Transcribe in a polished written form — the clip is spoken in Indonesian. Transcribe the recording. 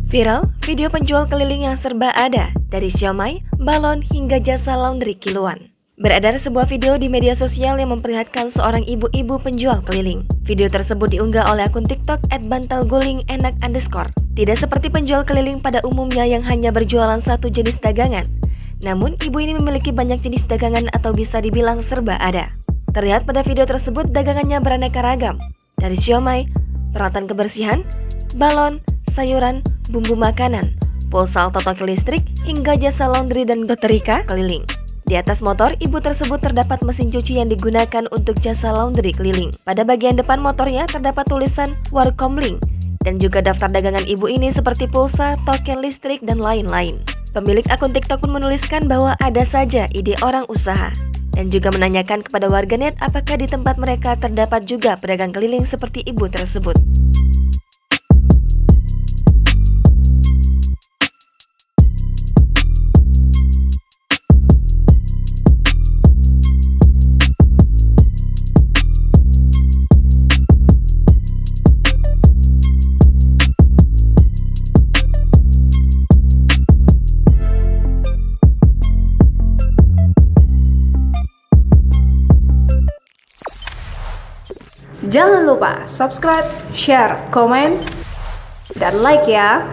Viral, video penjual keliling yang serba ada, dari siomay, balon, hingga jasa laundry kiloan. Beredar sebuah video di media sosial yang memperlihatkan seorang ibu-ibu penjual keliling. Video tersebut diunggah oleh akun TikTok @bantalguling_enak_. Tidak seperti penjual keliling pada umumnya yang hanya berjualan satu jenis dagangan. Namun, ibu ini memiliki banyak jenis dagangan atau bisa dibilang serba ada. Terlihat pada video tersebut dagangannya beraneka ragam, dari siomay, peralatan kebersihan, balon, sayuran, bumbu makanan, pulsa ototok listrik, hingga jasa laundry dan setrika keliling. Di atas motor, ibu tersebut terdapat mesin cuci yang digunakan untuk jasa laundry keliling. Pada bagian depan motornya terdapat tulisan Warkomling dan juga daftar dagangan ibu ini seperti pulsa, token listrik, dan lain-lain. Pemilik akun TikTok pun menuliskan bahwa ada saja ide orang usaha dan juga menanyakan kepada warganet apakah di tempat mereka terdapat juga pedagang keliling seperti ibu tersebut. Jangan lupa subscribe, share, komen, dan like ya!